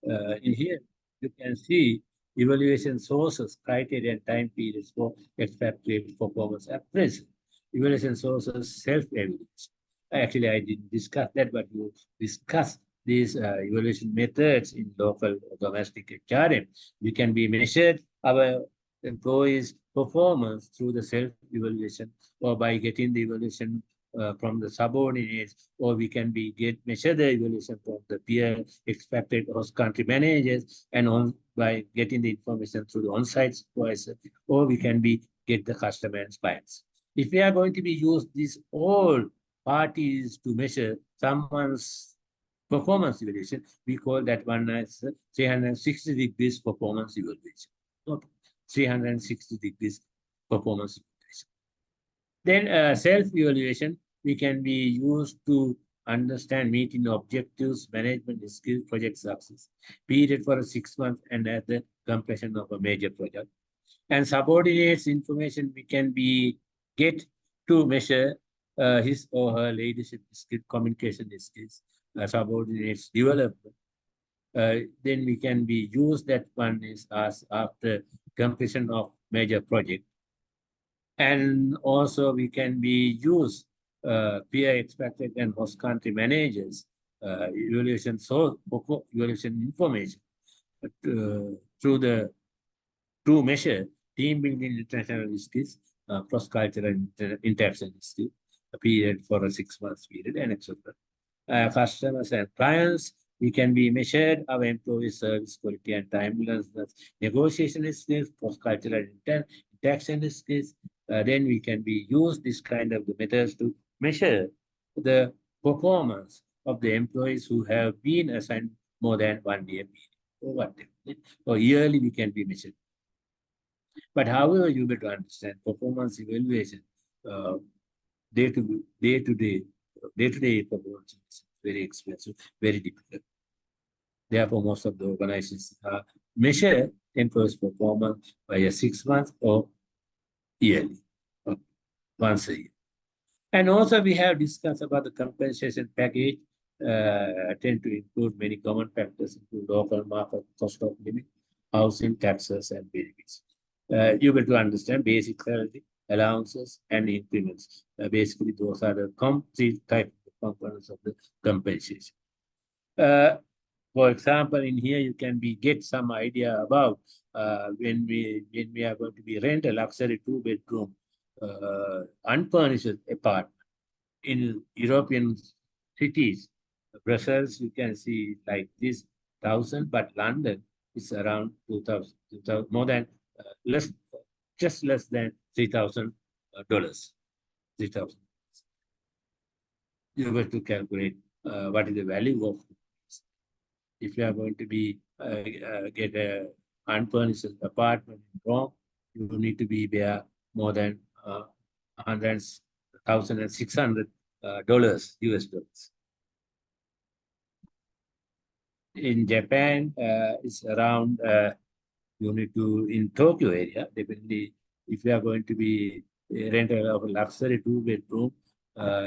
In here, you can see evaluation sources, criteria, and time periods for expected performance appraisal. Evaluation sources, self-evaluation. Actually, I didn't discuss that, but you discussed these evaluation methods in local or domestic HRM. We can be measured our employees' performance through the self-evaluation or by getting the evaluation from the subordinates, or we can be measure the evaluation from the peer expected host country managers, and on by getting the information through the on-site supervisor, or we can be get the customer and clients. If we are going to be use these all parties to measure someone's performance evaluation, we call that one as 360 degrees performance evaluation. Okay. 360 degrees performance evaluation. Then self-evaluation, we can be used to understand meeting objectives, management skills, project success, period for 6 months and at the completion of a major project. And subordinates information we can be get to measure his or her leadership skill, communication skills, subordinates development. Then we can be use that one is as after completion of major project. And also we can be use peer expected and host country managers evaluation evaluation information through the to measure team building international skills, cross-cultural interaction skills, a period for a 6 months period, and etc. Customers and clients, we can be measured our employee service quality and timeliness, negotiation skills, cross-cultural interaction skills. Then we can be use this kind of the methods to measure the performance of the employees who have been assigned more than 1 year period or whatever. Or yearly we can be measured. But however, you better understand performance evaluation, day to day performance is very expensive, very difficult. Therefore, most of the organizations measure employees' performance by a 6 months or yearly, or once a year. And also, we have discussed about the compensation package. Tend to include many common factors, include local market, cost of living, housing, taxes, and benefits. You will to understand basic salary, allowances, and increments. Basically, those are the three type of components of the compensation. For example, in here you can get some idea about when we are going to be rent a luxury 2-bedroom unfurnished apartment in European cities. Brussels, you can see like this 1,000, but London is around 2,000, more than just less than $3,000. 3,000. You have to calculate what is the value of this. If you are going to be get a unfurnished apartment in Rome, you need to be there more than $100,600 US dollars. In Japan, it's around you need to in Tokyo area, definitely if you are going to be rent a luxury 2-bedroom,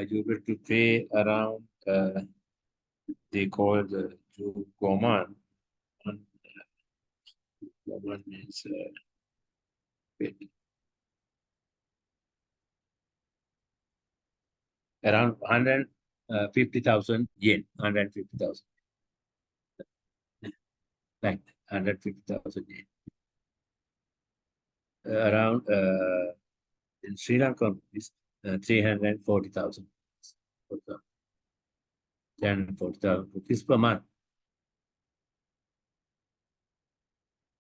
you will to pay around they call the Goman. Goman is around 150,000 yen, 150,000. Like 150,000 yen. Around in Sri Lanka is 340,000. 340,000 rupees per month.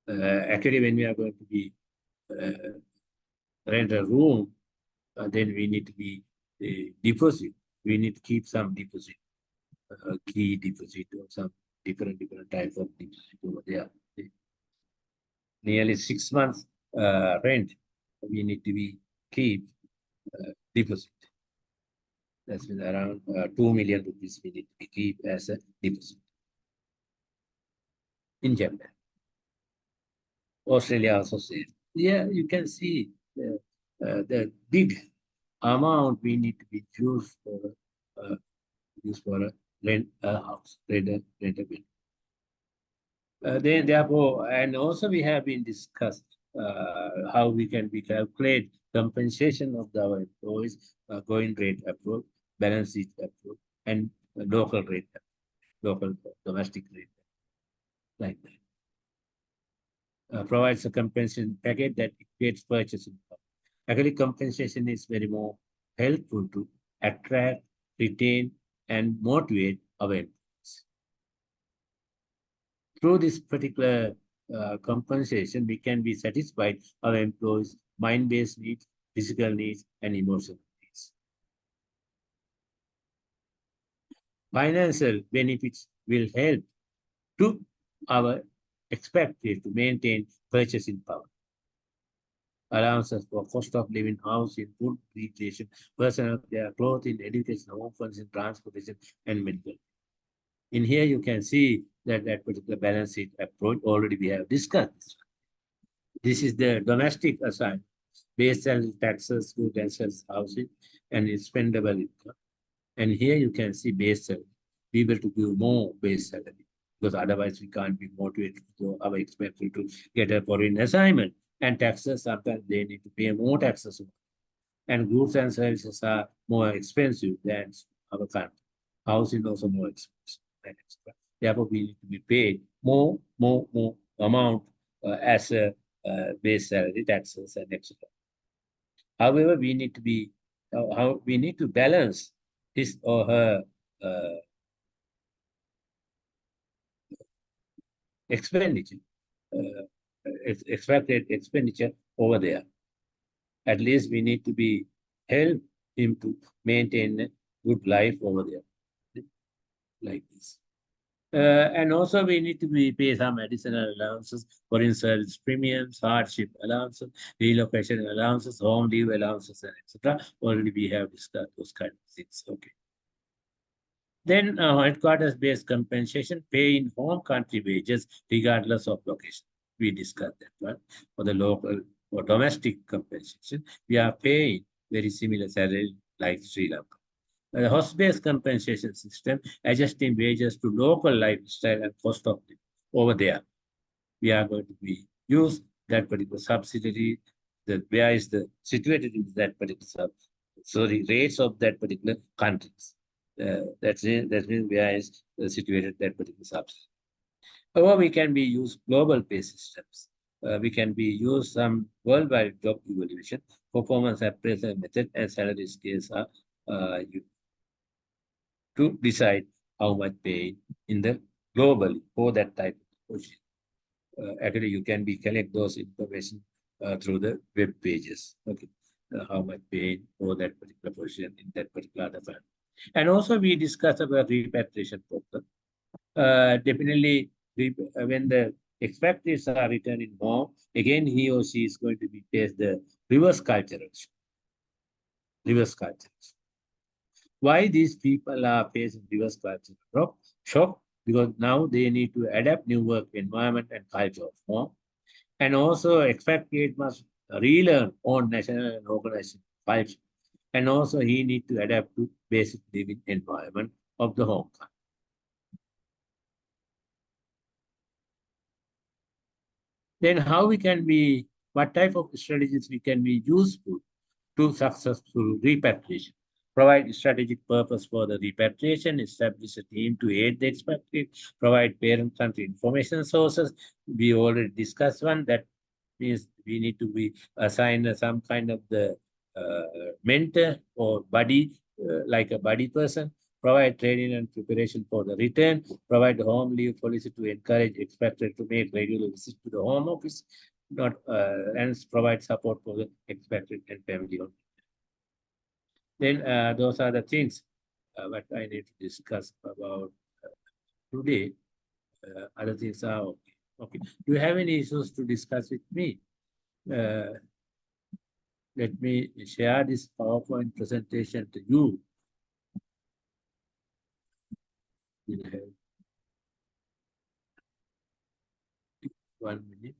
Actually, when we are going to be rent a room, then we need to be deposit. We need to keep some deposit, key deposit or some different types of deposit over there. Nearly 6 months rent, we need to be keep deposit. That's around 2 million rupees we need to keep as a deposit. In Japan. Australia also said, yeah, you can see the big amount we need to be used for a rent a house, rent a building. Therefore, and also we have been discussed how we can be calculate compensation of our employees, going rate approach, balance sheet approach, and local rate, local domestic rate, like that. Provides a compensation package that equates purchasing power. Actually, compensation is very more helpful to attract, retain, and motivate our employees. Through this particular compensation, we can be satisfied our employees' mind-based needs, physical needs, and emotional needs. Financial benefits will help to our expected to maintain purchasing power. Allowances for cost of living, housing, food, recreation, personal care, clothing, education, home furnishing, transportation, and medical. In here, you can see that that particular balance sheet approach already we have discussed. This is the domestic assignment, base salary, taxes, food and service, housing, and expendable income. And here you can see base salary. We will to give more base salary because otherwise we can't be motivated to our expenditure to get a foreign assignment. And taxes, sometimes they need to pay more taxes. And goods and services are more expensive than our country. Housing also more expensive than extra. Therefore, we need to be paid more amount as a base salary, taxes, and etc. However, we need to be how we need to balance his or her uh, expenditure, uh, expected expenditure over there. At least we need to be help him to maintain a good life over there, like this. And also we need to be pay some additional allowances, for instance, premiums, hardship allowances, relocation allowances, home leave allowances, and etc. Already we have discussed those kind of things. Okay. Then headquarters-based compensation, pay in home country wages regardless of location. We discussed that one. For the local or domestic compensation, we are paying very similar salary like Sri Lanka. The host-based compensation system, adjusting wages to local lifestyle and cost of living over there. We are going to be use that particular subsidiary, where is the situated in that particular sorry rates of that particular countries. That means where is situated that particular subsidy. However, we can be use global pay systems. We can be use some worldwide job evaluation, performance appraisal method, and salary scales are to decide how much pay in the globally for that type of position. Actually, you can be collect those information through the web pages. Okay, how much pay for that particular position in that particular other firm. And also we discuss about repatriation problem. Definitely, when the expatriates are returning home, again he or she is going to be face the reverse cultural reverse culture. Why these people are facing reverse cultural shock? Because now they need to adapt new work environment and culture of home. And also expatriate must relearn on national and organization culture. And also he need to adapt to basic living environment of the home country. Then how we can be, what type of strategies we can be useful to successful repatriation? Provide strategic purpose for the repatriation, establish a team to aid the expatriate, provide parent country information sources. We already discussed one that means we need to be assigned some kind of the mentor or buddy, like a buddy person, provide training and preparation for the return, provide home leave policy to encourage expatriates to make regular visits to the home office, not and provide support for the expatriate and family. Then those are the things what I need to discuss about today. Other things are okay. Okay. Do you have any issues to discuss with me? Uh, Let me share this PowerPoint presentation to you. We'll have 1 minute.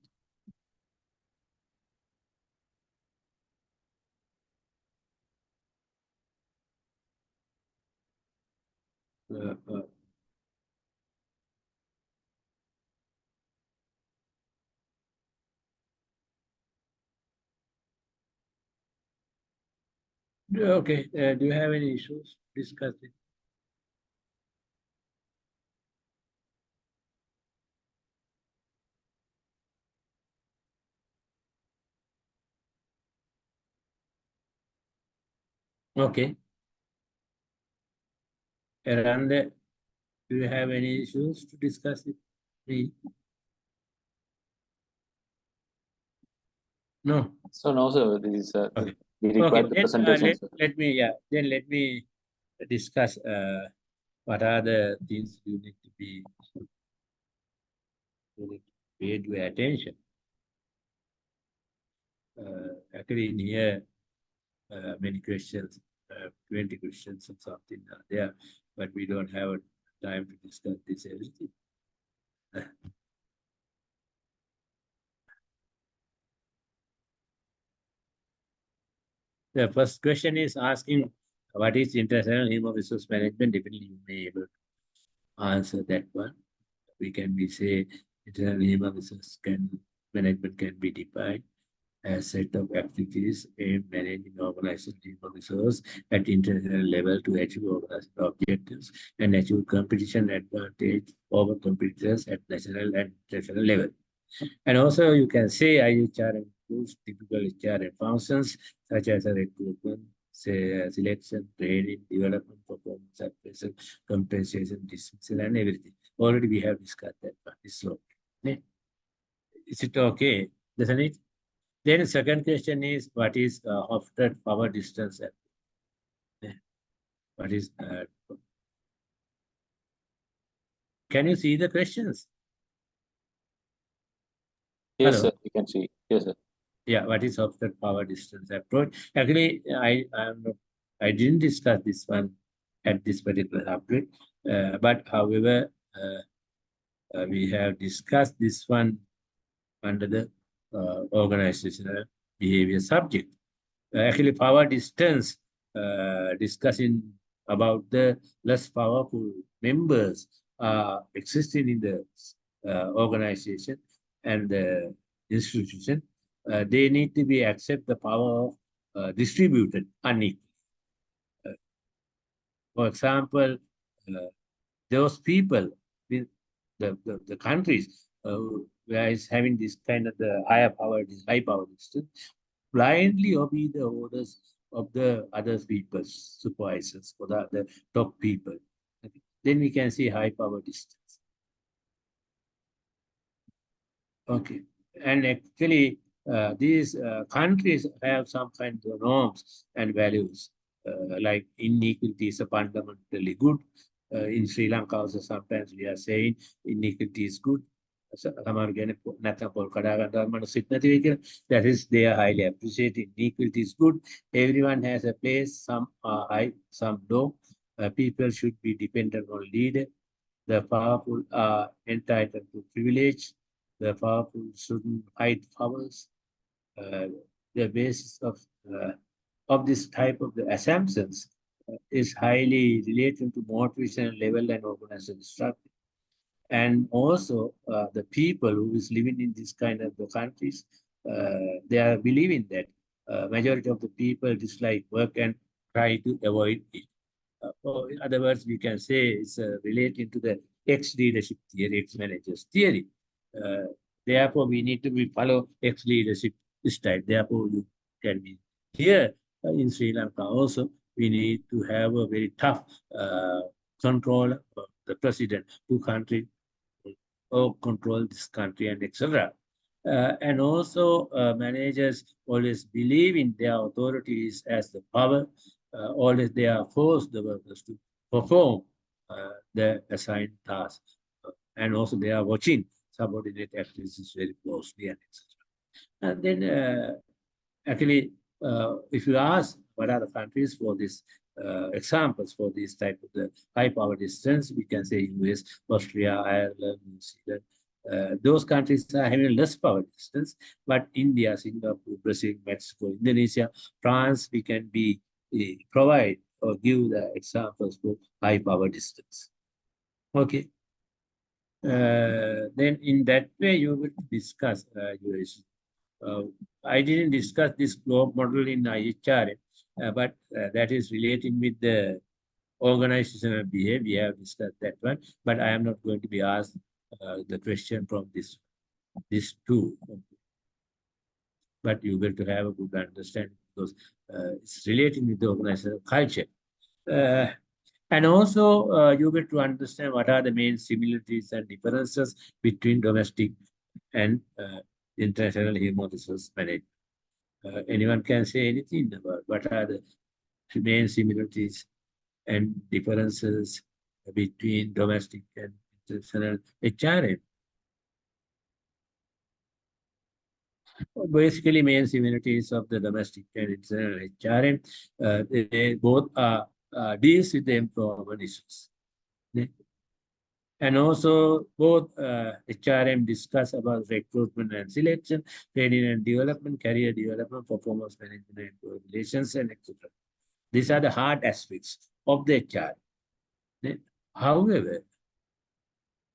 Uh, uh, Okay, do you have any issues discussing? Okay, around the, do you have any issues to discuss with me? No. So no, sir, this is Okay. we Okay. require the Then presentation, sir. let me, yeah. Then let me discuss what are the things you need to pay your attention. Actually, in here, many questions, 20 questions or something are there, but we don't have time to discuss this everything. The first question is asking what is international human resource management? Definitely you may able to answer that one. We can be say international human resource management can be defined as set of activities aimed managing organization human resource at international level to achieve organizational objectives and achieve competition advantage over competitors at national and international level. And also you can say IHRM includes typical HRM functions such as a recruitment, say selection, training, development, performance, appraisal, compensation, dismissal, and everything. Already we have discussed that one. It's okay. Is it okay? Doesn't it? Then the second question is what is often power distance? What is can you see the questions? Yes, Hello. sir, you can see. Yes, sir. Yeah, what is offset power distance approach? Actually, I didn't discuss this one at this particular upgrade, but however, we have discussed this one under the organizational behavior subject. Actually, power distance, discussing about the less powerful members existing in the organization and the institution. They need to be accept the power of distributed unequally. For example, uh, those people in the countries where is having this kind of the higher power, this high power distance, blindly obey the orders of the other people's supervisors or the top people. Okay. Then we can see high power distance. Okay. And actually, these countries have some kind of norms and values, like inequality is fundamentally good. In Sri Lanka, also sometimes we are saying inequality is good. That is, they are highly appreciated. Inequality is good. Everyone has a place. Some are high, some low. People should be dependent on leader. The powerful are entitled to privilege. The powerful shouldn't hide powers. Uh, the basis of this type of the assumptions is highly related to motivation level and organizational structure. And also the people who is living in this kind of the countries, they are believing that majority of the people dislike work and try to avoid it. Or in other words, we can say it's related to the ex-leadership theory, ex-managers theory. Uh, Therefore, we need to be follow ex-leadership style. Therefore, you can be here in Sri Lanka also. We need to have a very tough control of the president, two country or control this country and etc. And also managers always believe in their authorities as the power. Always they are forced the workers to perform the assigned task. And also they are watching subordinate activities very closely and etc. And then actually, if you ask what are the countries for this examples for this type of the high power distance, we can say US, Austria, Ireland, New Zealand. Those countries are having less power distance, but India, Singapore, Brazil, Mexico, Indonesia, France, we can be provide or give the examples for high power distance. Okay. Then in that way, you will discuss your issue. I didn't discuss this globe model in IHRM. but that is relating with the organizational behavior. We have discussed that one, but I am not going to be asked the question from this two. But you get to have a good understanding because it's relating with the organizational culture. Uh, and also, you get to understand what are the main similarities and differences between domestic and international human resource management. Anyone can say anything about what are the main similarities and differences between domestic and international HRM. Basically, main similarities of the domestic and international HRM, they both are deals with the employment issues. And also both HRM discuss about recruitment and selection, training and development, career development, performance management, employee relations, and etc. These are the hard aspects of the HR. However,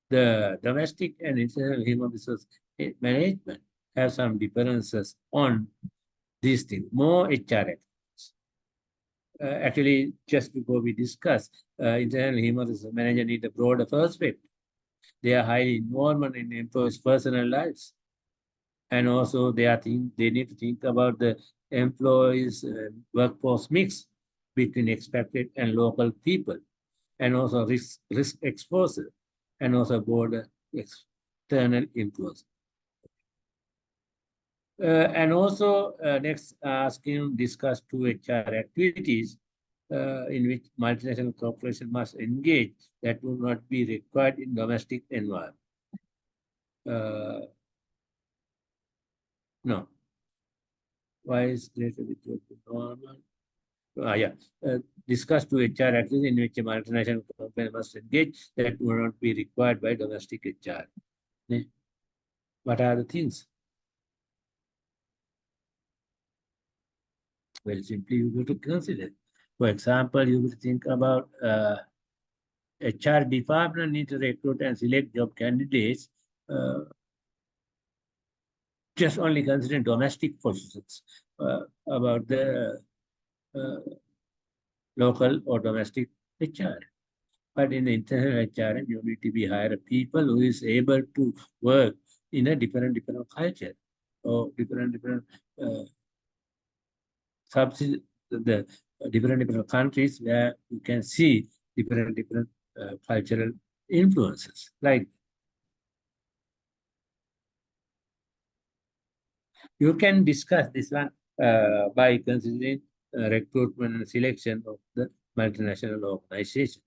the domestic and international human resource management have some differences on these things, more HR activities. Actually, just before we discuss, international human resource manager need a broader perspective. They are highly involved in employees' personal lives. And also they need to think about the employees' workforce mix between expected and local people, and also risk exposure, and also border external influence. And also next asking discuss two HR activities in which multinational corporation must engage that will not be required in domestic environment. No. Why is greater with normal? Yeah. Discuss to HR activities in which a multinational company must engage that will not be required by domestic HR. What are the things? Well, simply you have to consider. For example, you will think about HR department need to recruit and select job candidates just only considering domestic positions about the local or domestic HR. But in the international HRM, you need to be hire people who is able to work in a different culture or different subsidy, the different countries where you can see different cultural influences. Like you can discuss this one by considering recruitment and selection of the multinational organization.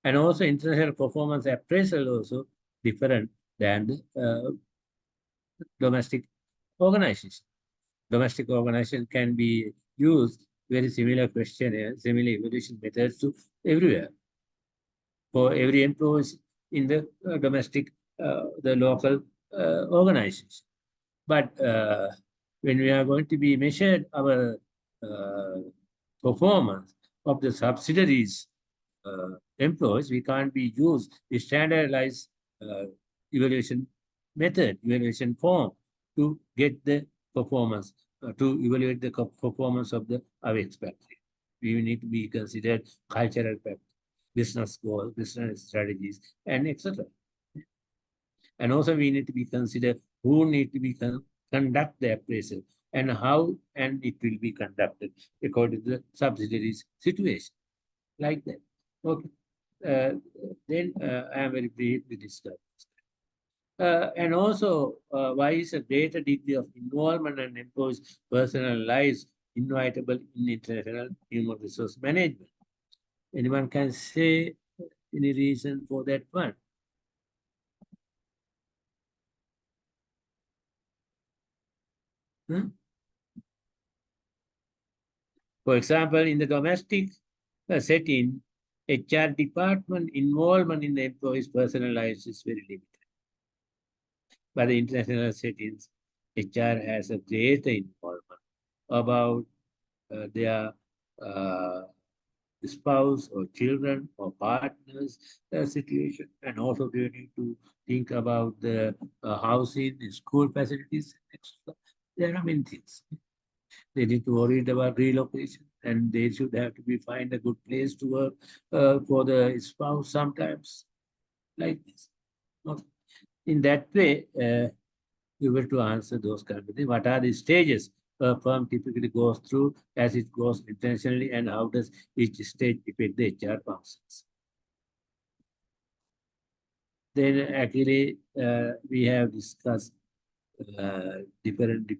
And also international performance appraisal also different than the domestic organization. Domestic organization can be used very similar questionnaire, similar evaluation methods to everywhere. For every employee in the domestic, the local organization. But when we are going to be measured our performance of the subsidiaries employees, we can't be used the standardized evaluation method, evaluation form to get the performance, to evaluate the performance of the AVEX factory. We need to be considered cultural factor, business goals, business strategies, and etc. And also we need to be considered who need to be conduct the appraisal and how and it will be conducted according to the subsidiaries situation. Like that. Okay. Then I am very brief to discuss. And also, why is a greater degree of involvement and employees' personal lives inevitable in international human resource management? Anyone can say any reason for that one? Hmm? For example, in the domestic setting, HR department involvement in the employees' personal lives is very limited. But the international settings, HR has a greater involvement about their spouse or children or partners situation, and also they need to think about the housing, the school facilities, etc. There are many things. They need to worry about relocation, and they should have to be find a good place to work for the spouse sometimes, like this. Okay. In that way, you will to answer those kind of things. What are the stages a firm typically goes through as it goes intentionally, and how does each stage affect the HR functions? Then actually, we have discussed different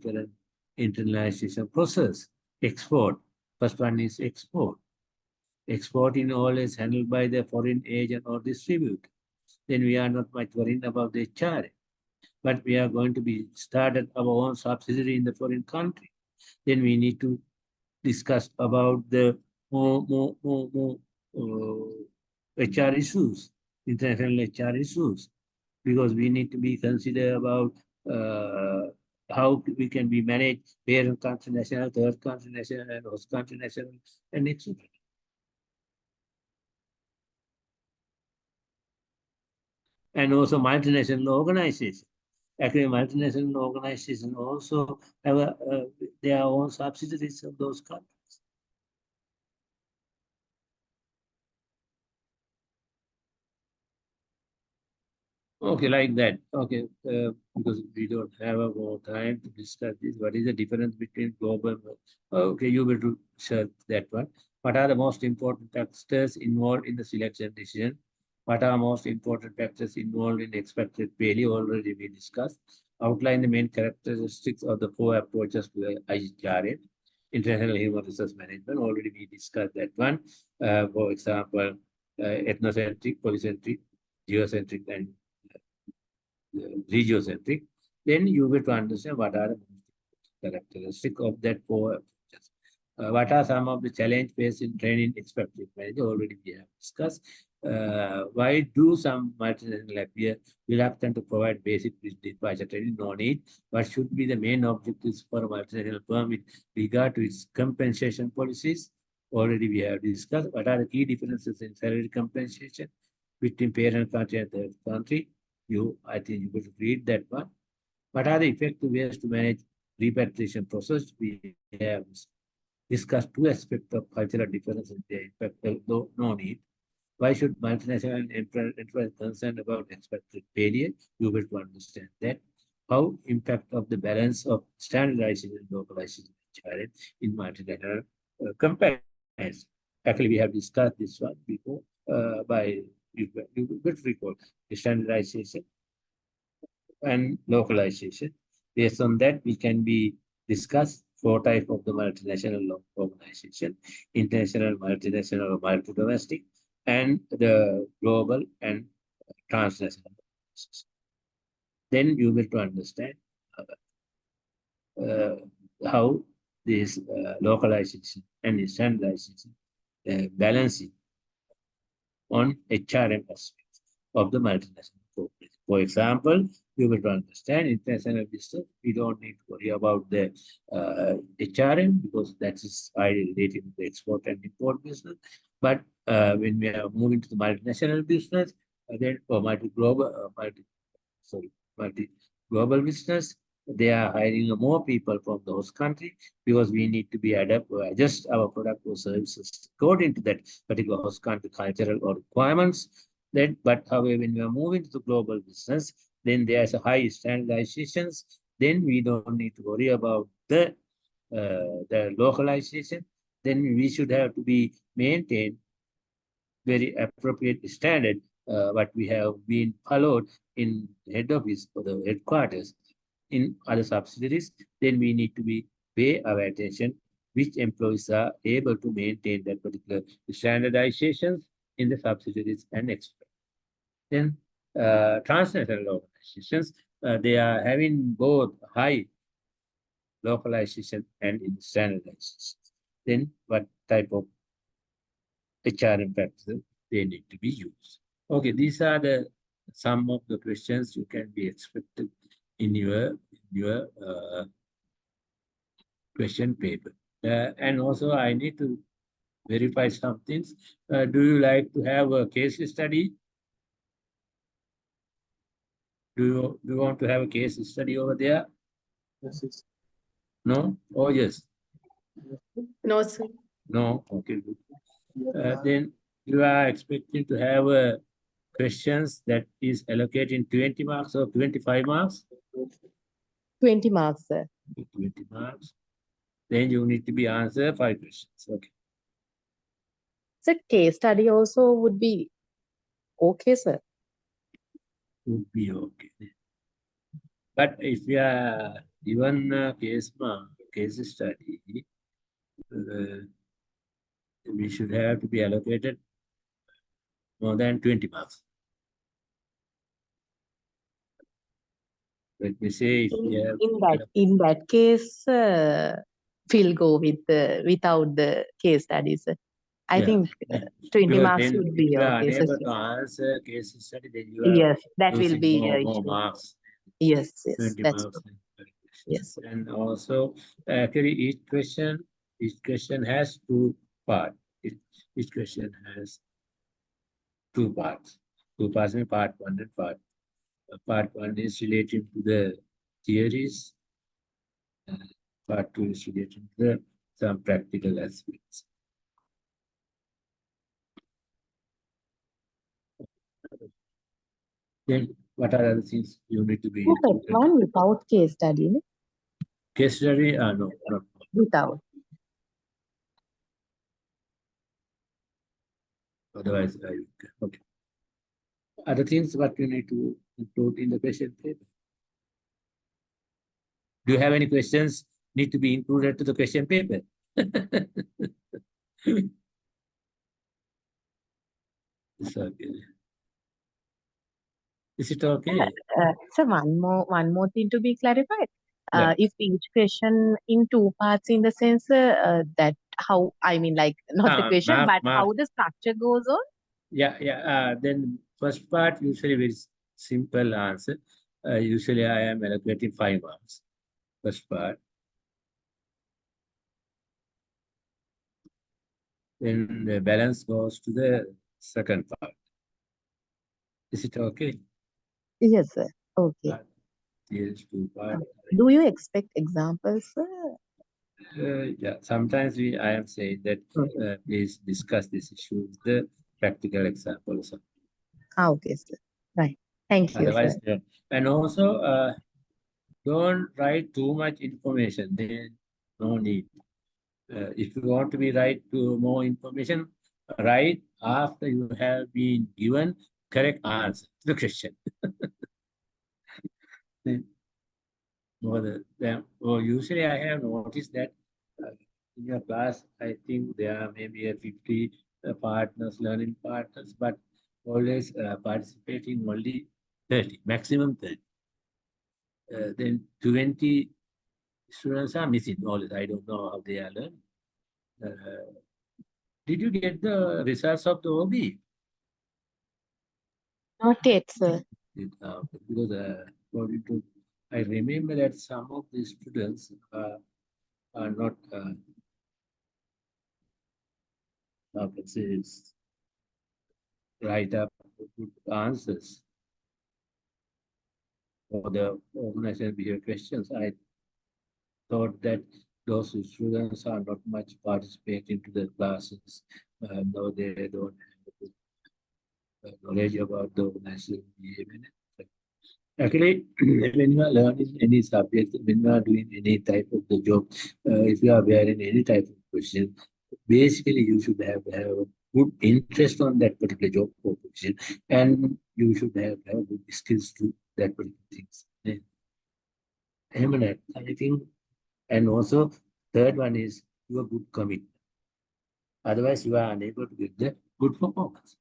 internalization process. Export. First one is export. Export in all is handled by the foreign agent or distributor. Then we are not much worried about the HR. But we are going to be started our own subsidiary in the foreign country. Then we need to discuss about the more HR issues, international HR issues, because we need to be consider about how we can be managed parent country national, third country national, and host country national, and etc. And also multinational organization. Actually, multinational organizations also have their own subsidiaries of those countries. Okay, like that. Okay, because we don't have more time to discuss this. What is the difference between global? Okay, you will do search that one. What are the most important factors involved in the selection decision? What are most important factors involved in expected value? Already we discussed. Outline the main characteristics of the four approaches to IHRM. International Human Resource Management. Already we discussed that one. For example, ethnocentric, polycentric, geocentric, and regiocentric, then you will to understand what are the characteristics of that four approaches. What are some of the challenge faced in training expected manager? Already we have discussed. Why do some multinational appear reluctant to provide basic departure training? No need. What should be the main objectives for a multinational firm with regard to its compensation policies? Already we have discussed. What are the key differences in salary compensation between parent country and third country? I think you will read that one. What are the effective ways to manage repatriation process? We have discussed two aspects of cultural differences. Their impact, though no need. Why should multinational enterprise concerned about expected failure? You will to understand that. How impact of the balance of standardization and localization in multinational companies. Actually, we have discussed this one before you will recall standardization and localization. Based on that, we can be discuss four types of the multinational organization: international, multinational, or multi-domestic, and the global and transnational. Then you will to understand uh, how this localization and standardization balancing on HRM aspects of the multinational corporation. For example, you will understand international business, we don't need to worry about the HRM because that is highly related to the export and import business. But when we are moving to the multinational business, then for multi-global business, they are hiring more people from those countries because we need to be adjust our product or services according to that particular host country cultural or requirements. But however, when we are moving to the global business, then there's a high standardizations. Then we don't need to worry about the localization. Then we should have to be maintained very appropriate standard what we have been followed in head office or the headquarters in other subsidiaries, then we need to be pay our attention which employees are able to maintain that particular standardizations in the subsidiaries and export. Then transnational organizations, they are having both high localization and standardization. Then what type of HRM practices they need to be used? Okay, these are the some of the questions you can be expected in your question paper. And also I need to verify some things. Do you like to have a case study? Do you want to have a case study over there? Yes, yes. No? Oh, yes. No, sir. No? Okay, good. Then you are expecting to have questions that is allocated 20 marks or 25 marks? 20 marks, sir. 20 marks. Then you need to be answer 5 questions. Okay. So case study also would be okay, sir. Would be okay. But if you are given case study, we should have to be allocated more than 20 marks. Let me say if we have In that case, we'll go with without the case studies. I Yeah. think 20 because marks then would if be you are okay. So, unable to answer case study, then you are yes, that will losing be more issue. marks. Yes, yes, 20 that's marks. true. Yes. And also, actually, each question has 2 parts. Each question has 2 parts. 2 parts mean part 1 and part. Part 1 is related to the theories. Part 2 is related to some practical aspects. Then, what are other things you need to be Perfect. One without case study. No? Case study? No, not. Without. Otherwise, okay. Other things what you need to include in the question paper. Do you have any questions need to be included to the question paper? It's okay. Is it okay? So one more thing to be clarified. Yeah. If each question in 2 parts, in the sense that how I mean, like not the question, but how the structure goes on. Yeah. Then first part usually very simple answer. Usually I am allocating 5 marks. First part. Then the balance goes to the second part. Is it okay? Yes, sir. Okay. Yes, 2 parts. Do you expect examples, sir? Yeah, sometimes I am saying that please discuss this issue with the practical examples. Okay, sir. Right. Thank you, Otherwise, sir. and also don't write too much information. Then no need. If you want to be write to more information, write after you have been given correct answer to the question. Then, usually I have noticed that in your class, I think there are maybe a 50 partners, learning partners, but always participating only 30, maximum 30. Then 20 students are missing always. I don't know how they are learning. Did you get the results of the OB? Not yet, sir. Because I remember that some of the students are not, how can say, write up good answers for the organizational behavior questions. I thought that those students are not much participating to the classes. No, they don't have knowledge about the organizational behavior. Actually, when you are learning any subject, when you are doing any type of the job, if you are wearing any type of question, basically you should have a good interest on that particular job or position, and you should have good skills to that particular things. I think, and also third one is your good commitment. Otherwise, you are unable to get the good performance.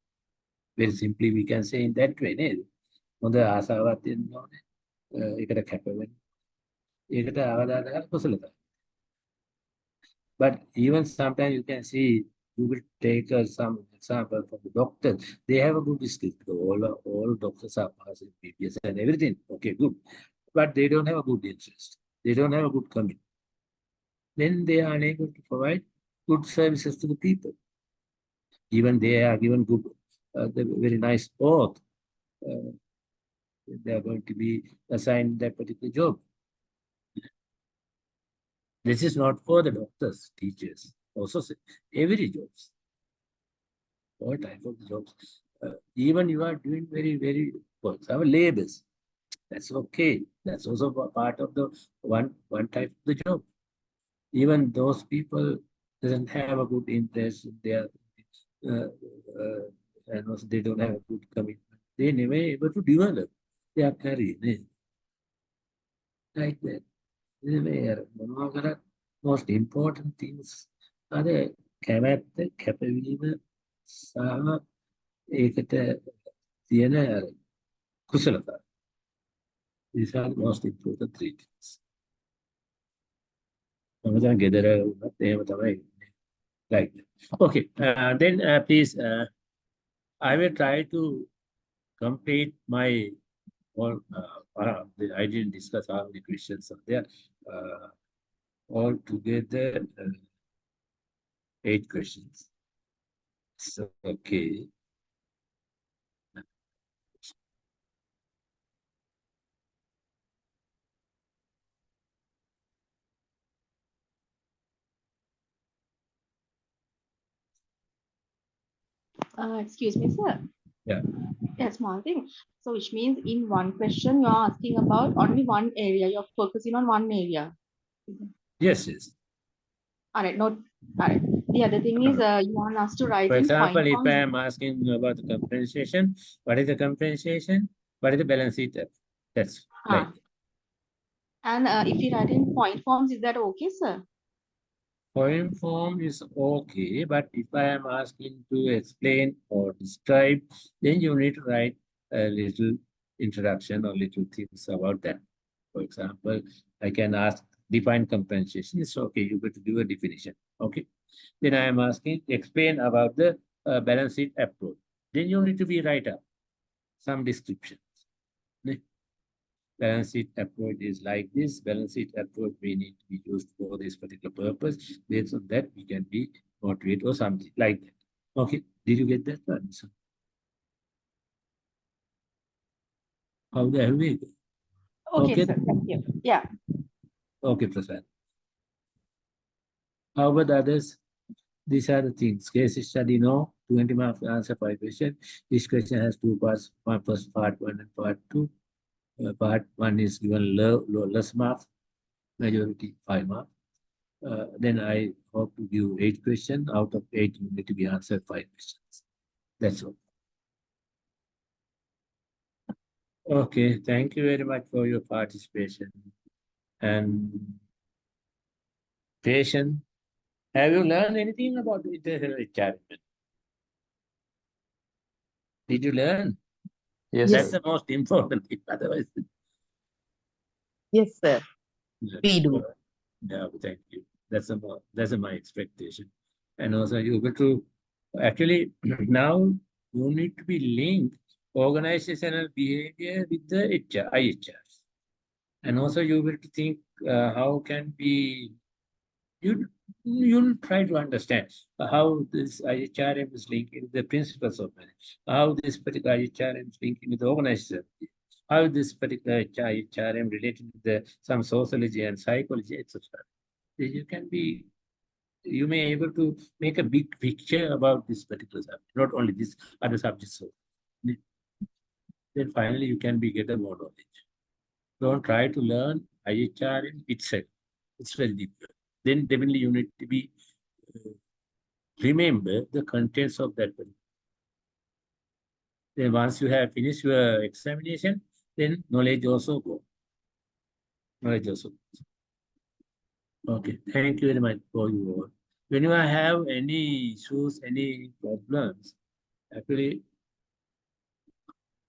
Very simply, we can say in that way, නේද? හොඳ ආසාවක් තියෙන්න ඕනේ. ඒකට කැප වෙන්න. ඒකට අවදානයක් කුසලතා. But even sometimes you can see, you will take some example from the doctors. They have a good skill. All doctors are passing PPS and everything. Okay, good. But they don't have a good interest. They don't have a good commitment. Then they are unable to provide good services to the people. Even they are given good, the very nice oath. They are going to be assigned that particular job. This is not for the doctors, teachers. Also, every jobs, all type of jobs. Even you are doing very, very well. Our labors, that's okay. That's also part of the one type of the job. Even those people doesn't have a good interest, they are, and also they don't have a good commitment. They never able to develop their career. Like that. Most important things are the කැමැත්ත කැපවීම සහ ඒකට තියෙන කුසලතා. These are the most important three things. මම දැන් ගෙදර වුණත් එහෙම තමයි. Like that. Okay, then please, I will try to complete my all. I didn't discuss all the questions are there. All together, 8 questions. So, okay. Excuse me, sir. Yeah. Yeah, small thing. So which means in one question you're asking about only one area. You're focusing on one area. Yes, yes. All right. Not all right. The other thing is you want us to write For in example, point if I forms. am asking about the compensation, what is the compensation? What is the balance sheet? That's right. And if you write in point forms, is that okay, sir? Poem form is okay, but if I am asking to explain or describe, then you need to write a little introduction or little things about that. For example, I can ask define compensation. It's okay, you got to do a definition. Okay. Then I am asking explain about the balance sheet approach. Then you need to be write up some descriptions. Balance sheet approach is like this. Balance sheet approach we need to be used for this particular purpose. Based on that, we can be motivate or something like that. Okay, did you get that one? How the hell we? Okay, sir. Thank you. Yeah. Okay, Prasad. How about the others? These are the things. Case study, no. 20 marks answer 5 questions. This question has 2 parts. First part 1 and part 2. Part 1 is given less marks. Majority 5 marks. Then I hope to give 8 questions. Out of 8, you need to be answered 5 questions. That's all. Okay, thank you very much for your participation and patience. Have you learned anything about international HRM? Did you learn? Yes, That's sir. the most important thing. Otherwise, Yes, sir. We do. yeah, thank you. That's my expectation. And also you got to actually now you need to be linked organizational behavior with the IHRs. And also you will think how can be you'll try to understand how this IHRM is linked with the principles of management, how this particular IHRM is linked with the organization, how this particular IHRM related to some sociology and psychology, etc. You may able to make a big picture about this particular subject, not only this other subjects. So then finally you can get a more knowledge. Don't try to learn IHRM itself. It's very difficult. Then definitely you need to be remember the contents of that. Then once you have finished your examination, then knowledge also go. Knowledge also goes. Okay, thank you very much for you all. When you have any issues, any problems, actually,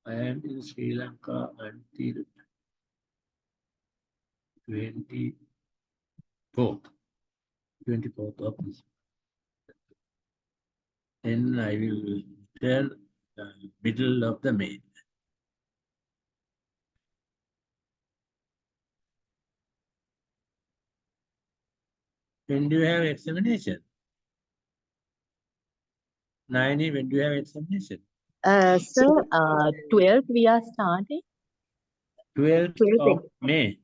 I am in Sri Lanka until 24th of this. Then I will return middle of the May. When do you have examination? 90, when do you have examination? Sir, 12th we are starting. 12th 12th. of May.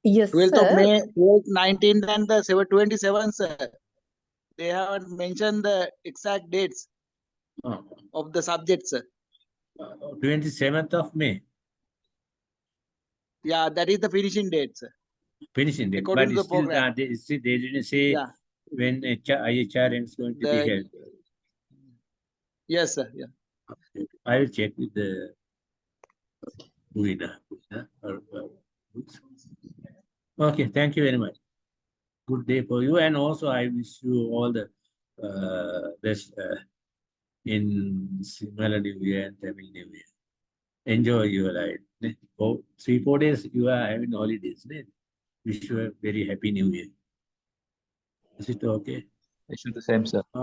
Yes, 12th sir. of May, 12th, 19th, and the 27th, sir. they haven't mentioned the exact dates Oh, of the subjects. 27th of May, Yeah, that is the finishing dates. finishing date. According But to the still, program. they didn't say Yeah. when IHRM is going to be held. Yes, sir. Yeah. I will check with the Buina. Okay, thank you very much. Good day for you, and also I wish you all the best in Sinhala New Year and Tamil New Year. Enjoy your life. Oh, 3-4 days you are having holidays. Wish you a very happy New Year. Is it okay? Wish you the same, sir.